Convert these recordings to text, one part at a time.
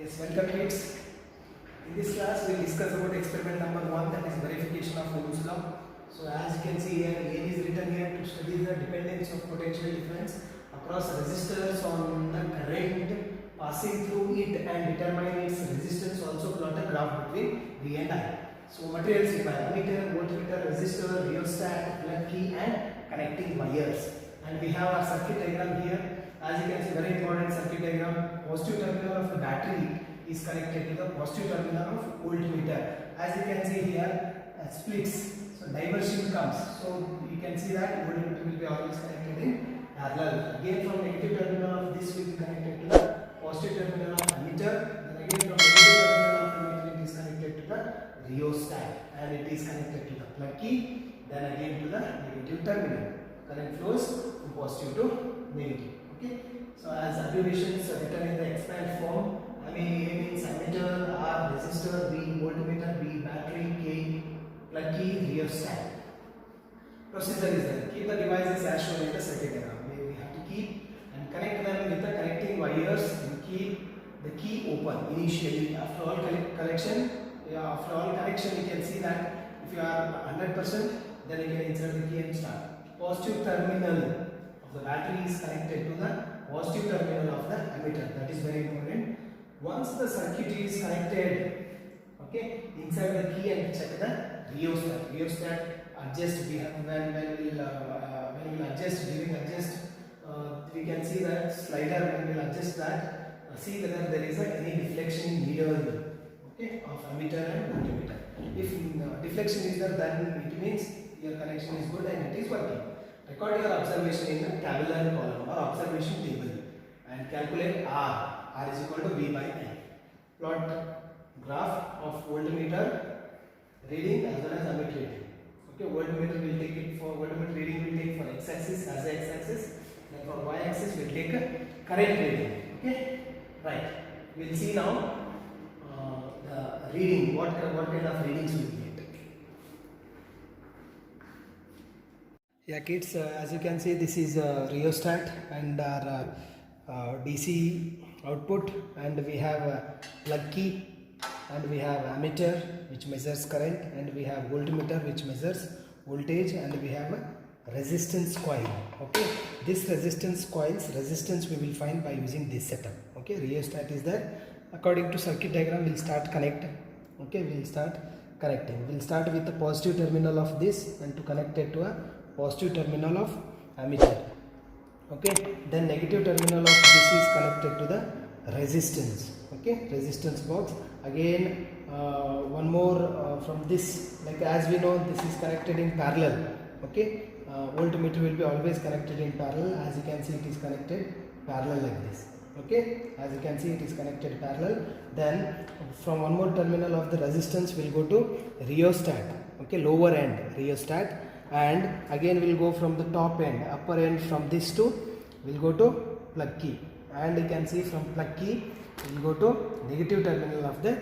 Yes, welcome kids. In this class we will discuss about experiment number 1, that is verification of Ohm's law. So as you can see here, A is written here to study the dependence of potential difference across resistors on the current passing through it and determine its resistance. Also plot a graph between V and I. So materials required: ammeter, voltmeter, resistor, rheostat, plug key and connecting wires. And we have our circuit diagram here. As you can see, very important circuit diagram. Positive terminal of the battery is connected to the positive terminal of voltmeter. As you can see here, splits. So diversion comes. So you can see that voltmeter will be always connected in parallel. Again from negative terminal of this will be connected to the positive terminal of ammeter. Then again from negative terminal of ammeter it is connected to the rheostat and it is connected to the plug key. Then again to the negative terminal. Current flows from positive to negative. Okay. So as abbreviations written in the expand form, A means ammeter, R resistor, V voltmeter, B battery, K plug key, rheostat. Procedure is there. Keep the devices as shown in the circuit diagram. We have to keep and connect them with the connecting wires and keep the key open initially. After all connection, you can see that if you are 100%, then you can insert the key and start. Positive terminal of the battery is connected to the positive terminal of the ammeter. That is very important. Once the circuit is connected, okay, insert the key and check the rheostat. Rheostat adjust. We have when we will adjust, during adjust, we can see that slider. When we will adjust that, see whether there is any deflection in needle, okay, of ammeter and voltmeter. If deflection is there, then it means your connection is good and it is working. Record your observation in the tabular column or observation table and calculate R. R is equal to V by I. Plot graph of voltmeter reading as well as ammeter reading. Okay, voltmeter will take it for voltmeter reading will take for x-axis as a x-axis. Then for y-axis we will take a current reading. Okay, right. We will see now the reading. What kind of readings we will get. Yeah, kids. As you can see, this is a rheostat and our DC output, and we have a plug key, and we have ammeter which measures current, and we have voltmeter which measures voltage, and we have a resistance coil. Okay, this resistance coils resistance we will find by using this setup. Okay, rheostat is there. According to circuit diagram, we'll start connect. Okay, we'll start connecting. We'll start with the positive terminal of this and to connect it to a positive terminal of ammeter. Okay, then negative terminal of this is connected to the resistance. Okay, resistance box. Again one more from this, like as we know this is connected in parallel. Okay, voltmeter will be always connected in parallel. As you can see, it is connected parallel like this. Okay, as you can see, it is connected parallel. Then from one more terminal of the resistance we will go to rheostat. Okay, lower end rheostat. And again we will go from the top end, upper end, from this to we will go to plug key, and you can see from plug key we will go to negative terminal of the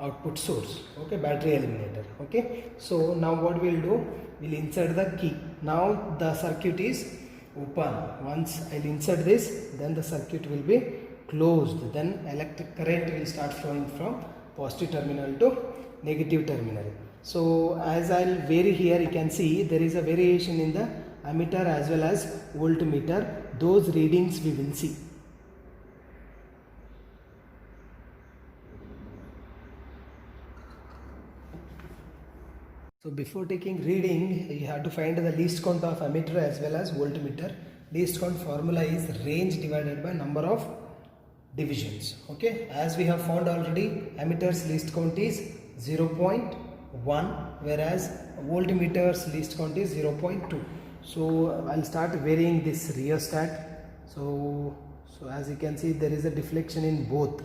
output source. Okay, battery eliminator. Okay, so now what we will do, we will insert the key. Now the circuit is open. Once I will insert this, then the circuit will be closed. Then electric current will start flowing from positive terminal to negative terminal. So as I will vary here, you can see there is a variation in the ammeter as well as voltmeter. Those readings we will see. So before taking reading, you have to find the least count of ammeter as well as voltmeter. Least count formula is range divided by number of divisions. Okay, as we have found already, ammeter's least count is 0.1, whereas voltmeter's least count is 0.2. So I'll start varying this rheostat. So as you can see, there is a deflection in both.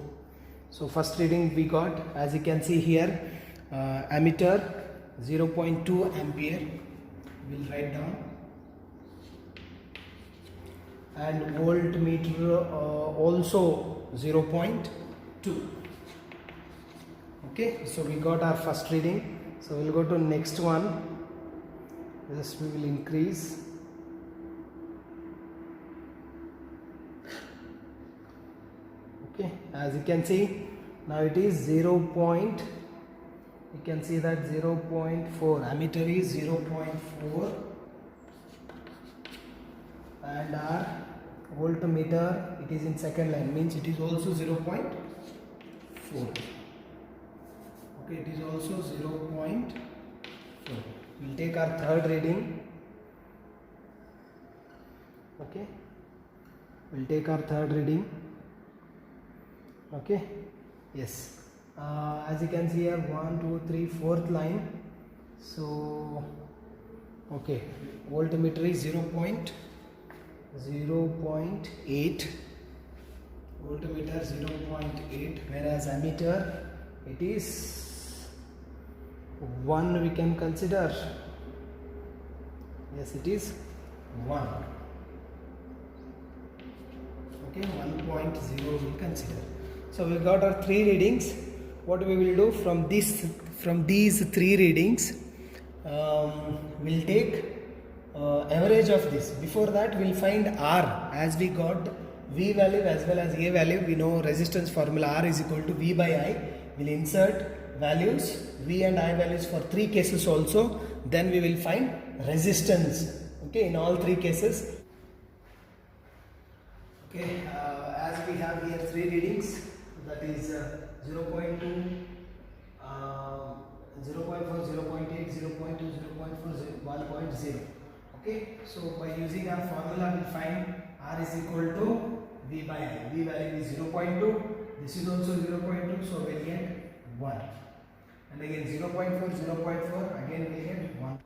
So first reading we got, as you can see here, ammeter 0.2 ampere. We'll write down. And voltmeter also 0.2. Okay, so we got our first reading. So we'll go to next one. This we will increase. Okay, as you can see, Now it is 0. You can see that 0.4. Ammeter is 0.4, and our voltmeter, it is in second line, means it is also 0.4. Okay, it is also 0.4. We'll take our third reading. Okay, we'll take our third reading. Okay, yes. As you can see here, 1, 2, 3, fourth line. So, okay, voltmeter is 0.8. Voltmeter 0.8, whereas ammeter it is 1. We can consider. Yes, it is 1. Okay, 1.0 we'll consider. So we got our three readings. What we will do from these three readings, we'll take average of this. Before that, we'll find R. As we got V value as well as A value, we know resistance formula R is equal to V by I. We'll insert values, V and I values for three cases also. Then we will find resistance. Okay, in all three cases. Okay, as we have here three readings, that is 0.2, 0.4, 0.8, 0.2, 0.4, 1.0. Okay, so by using our formula, we find R is equal to V by I. V value is 0.2. This is also 0.2, so we'll get 1. And again 0.4, 0.4, again we'll get 1.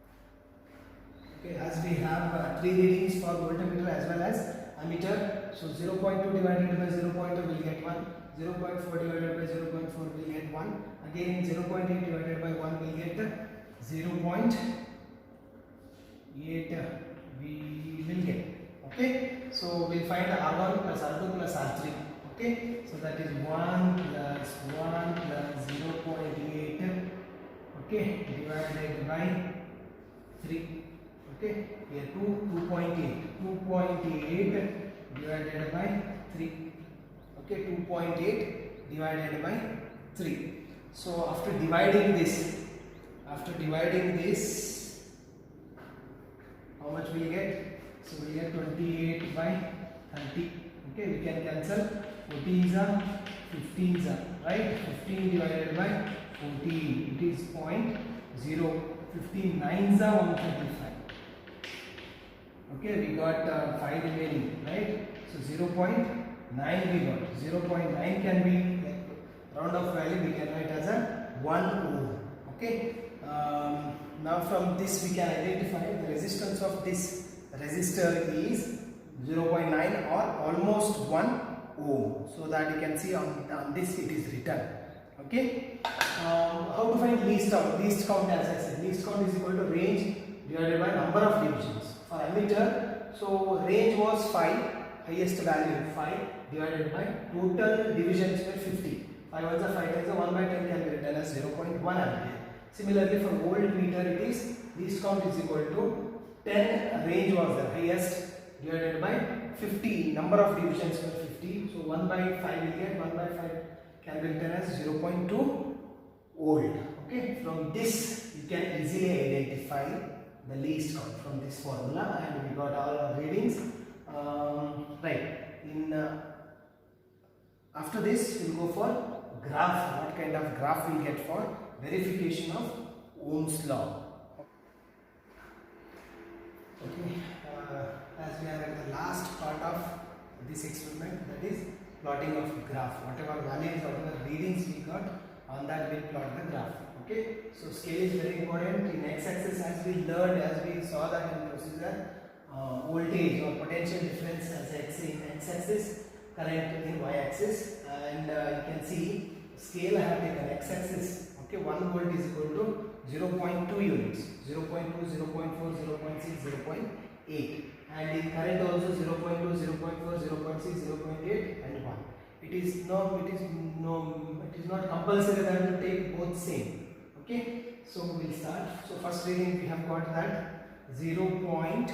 Okay, as we have three readings for voltmeter as well as ammeter, so 0.2 divided by 0.2 will get 1. 0.4 divided by 0.4 will get 1. Again 0.8 divided by 1 will get 0.8 we will get. Okay, so we'll find R1 plus R2 plus R3. Okay, so that is 1 plus 1 plus 0.8, okay, divided by 3. Okay, here 2.8 divided by 3. Okay, 2.8 divided by 3. So after dividing this, how much will you get? So we get 28 by 30. Okay, we can cancel 14s are 15s are, right? 15 divided by 14, it is 0.0. 15 9s are 135. Okay, we got 5 remaining, right? So 0.9 we got. 0.9 can be round off value, we can write as a 1 ohm. Okay. Now from this we can identify the resistance of this resistor is 0.9 or almost 1 ohm. So that you can see on this it is written. Okay. How to find least count? Least count, as I said, least count is equal to range divided by number of divisions. For ammeter, so range was 5, highest value 5 divided by total divisions were 50. 5 ones are 5 times 1 by 10 can be written as 0.1 ampere. Similarly, for voltmeter, it is least count is equal to 10, range was the highest, divided by 50, number of divisions were 50. So 1 by 5 will get 1 by 5 can be written as 0.2 volt. Okay, from this you can easily identify the least count from this formula, and we got all our readings. Right. After this, we'll go for graph. What kind of graph we'll get for verification of Ohm's law? Okay. As we are at the last part of this experiment, that is plotting of graph. Whatever values, whatever readings we got, on that we'll plot the graph. Okay. So scale is very important. In x-axis, as we learned, as we saw that in procedure, voltage or potential difference as x in x-axis, current in y-axis, and you can see scale I have taken x-axis. Okay, 1 volt is equal to 0.2 units, 0.2, 0.4, 0.6, 0.8, and in current also 0.2, 0.4, 0.6, 0.8 and 1. It is not compulsory that to take both same. Okay, so we'll start. So first reading we have got that 0.2 0.2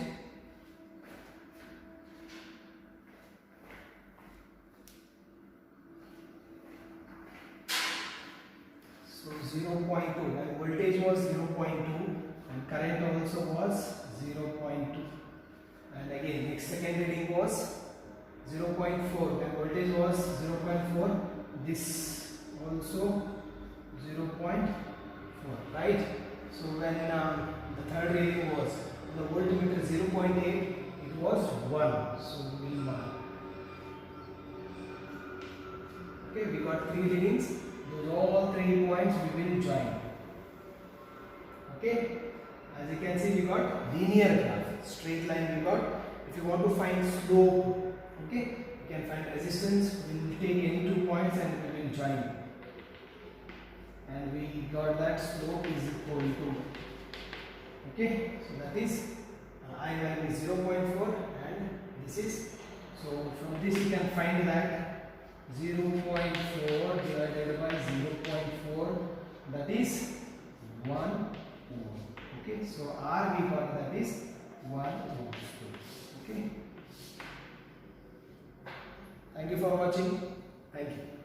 So 0.2 and voltage was 0.2 and current also was 0.2. And again next second reading was 0.4 and voltage was 0.4. This also 0.4, right? So when the third reading was the voltmeter 0.8, it was 1. So we will mark. Okay, we got 3 readings. Those all 3 points we will join. Okay, as you can see we got linear graph, straight line we got. If you want to find slope, okay, you can find resistance. We will take any 2 points and we will join. And we got that slope is equal to, okay, so that is I value is 0.4 and this is, so from this you can find that 0.4 divided by 0.4, that is 1 ohm. Okay, so R we got that is 1 ohm. Okay, thank you for watching. Thank you.